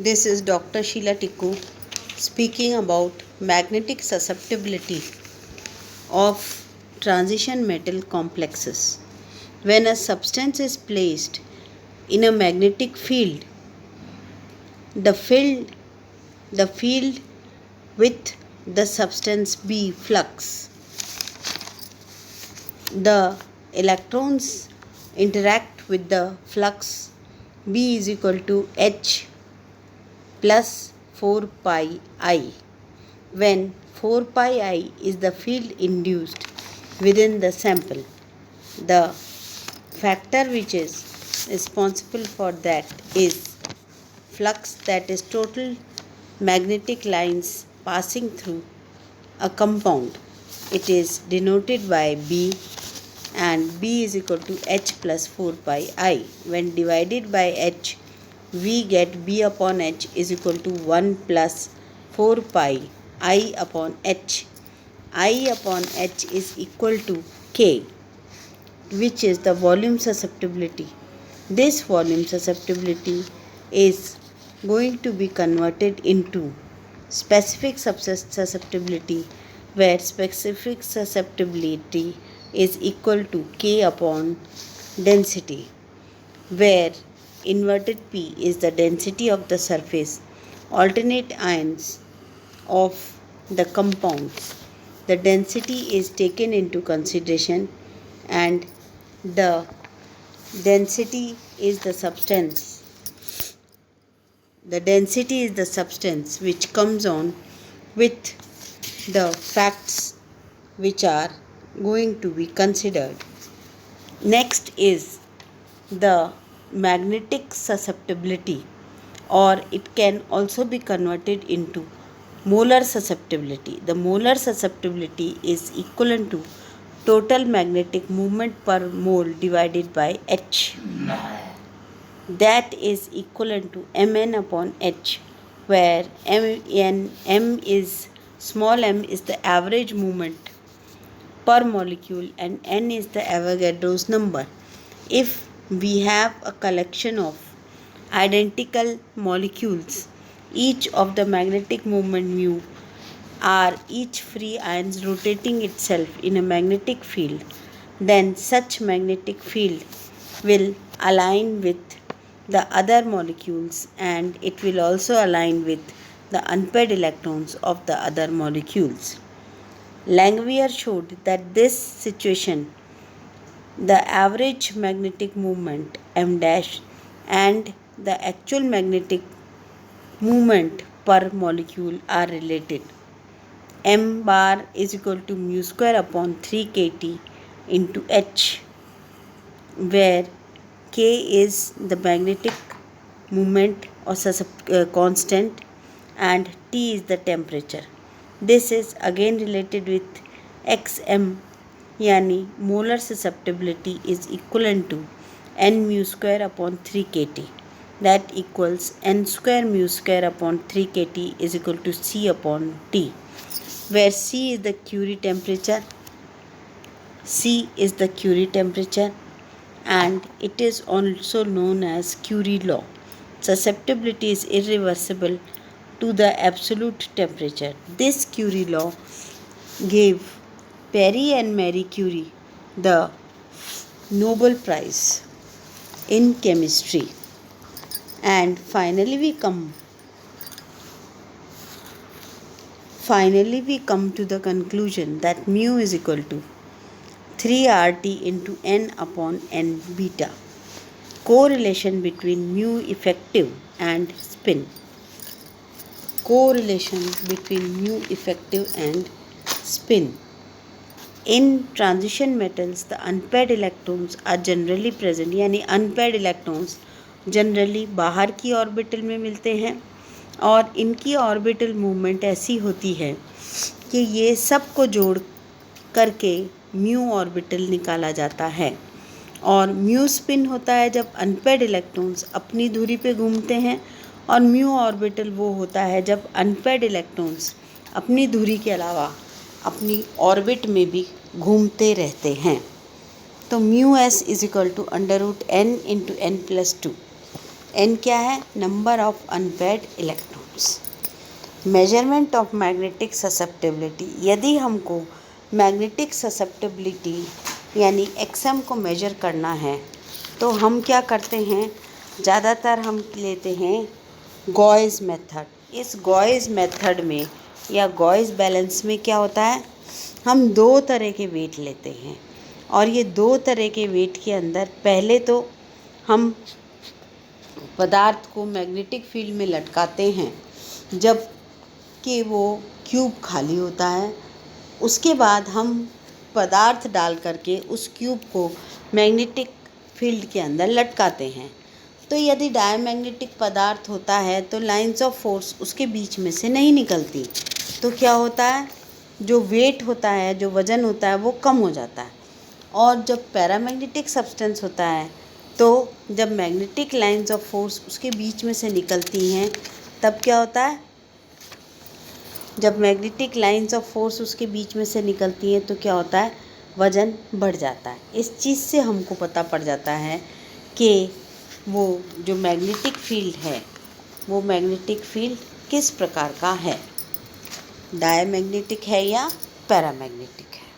This is Dr. Sheila Tikku speaking about magnetic susceptibility of transition metal complexes. When a substance is placed in a magnetic field, the field, the field with the substance B flux, the electrons interact with the flux B is equal to H plus 4 pi I, when 4 pi I is the field induced within the sample. The factor which is responsible for that is flux, that is total magnetic lines passing through a compound. It is denoted by B, and B is equal to H plus 4 pi I. When divided by H, we get B upon H is equal to 1 plus 4 pi I upon H. I upon H is equal to K, which is the volume susceptibility. This volume susceptibility is going to be converted into specific susceptibility, where specific susceptibility is equal to K upon density, where inverted P is the density of the surface, alternate ions of the compounds. The density is taken into consideration, and the density is the substance. The density is the substance which comes on with the facts which are going to be considered. Next is the magnetic susceptibility, or it can also be converted into molar susceptibility. The molar susceptibility is equivalent to total magnetic movement per mole divided by H. That is equivalent to Mn upon H, where m is small m is the average movement per molecule and n is the Avogadro's number. If we have a collection of identical molecules, each of the magnetic moment mu are each free ions rotating itself in a magnetic field, then such magnetic field will align with the other molecules, and it will also align with the unpaired electrons of the other molecules. Langmuir showed that this situation, the average magnetic moment m dash and the actual magnetic movement per molecule are related. M bar is equal to mu square upon 3 kt into H, where K is the magnetic moment or constant and T is the temperature. This is again related with xm, yani molar susceptibility is equivalent to n mu square upon 3 kt. That equals n square mu square upon 3 kt is equal to C upon T, where C is the Curie temperature. C is the Curie temperature, and it is also known as Curie law. Susceptibility is irreversible to the absolute temperature. This Curie law gave Perry and Marie Curie the Nobel Prize in chemistry. And finally we come to the conclusion that mu is equal to 3 RT into n upon n beta. Correlation between mu effective and spin. Correlation between mu effective and spin. In transition metals, the unpaired electrons are generally present, यानी unpaired electrons generally बाहर की orbital में मिलते हैं, और इनकी orbital movement ऐसी होती है कि ये सब को जोड़ करके म्यू ऑर्बिटल निकाला जाता है, और म्यू स्पिन होता है जब अनपेड इलेक्ट्रॉन्स अपनी धुरी पे घूमते हैं, और म्यू ऑर्बिटल वो होता है जब अनपेड इलेक्ट्रॉन्स अपनी धुरी के अलावा अपनी ऑर्बिट में भी घूमते रहते हैं. तो mu s is equal to under root n into n plus 2. n क्या है? Number of unpaired electrons. Measurement of magnetic susceptibility, यदि हमको मैग्नेटिक ससेप्टिबिलिटी यानी एक्सएम को मेजर करना है तो हम क्या करते हैं? ज़्यादातर हम लेते हैं गॉस मेथड। इस गॉस मेथड में या गॉस बैलेंस में क्या होता है? हम दो तरह के वेट लेते हैं और ये दो तरह के वेट के अंदर पहले तो हम पदार्थ को मैग्नेटिक फील्ड में लटकाते हैं जब कि वो क्यूब खाली होता है। उसके बाद हम पदार्थ डाल करके उस क्यूब को मैग्नेटिक फील्ड के अंदर लटकाते हैं। तो यदि डायमैग्नेटिक पदार्थ होता है तो लाइंस ऑफ फोर्स उसके बीच में से नहीं निकलती, तो क्या होता है? जो वेट होता है, जो वज़न होता है वो कम हो जाता है। और जब पैरामैग्नेटिक सब्सटेंस होता है तो जब मैग्नेटिक लाइंस ऑफ फोर्स उसके बीच में से निकलती हैं तब क्या होता है? जब मैग्नेटिक लाइंस ऑफ फोर्स उसके बीच में से निकलती हैं तो क्या होता है? वज़न बढ़ जाता है। इस चीज़ से हमको पता पड़ जाता है कि वो जो मैग्नेटिक फील्ड है वो मैग्नेटिक फील्ड किस प्रकार का है, डायमैग्नेटिक है या पैरामैग्नेटिक है।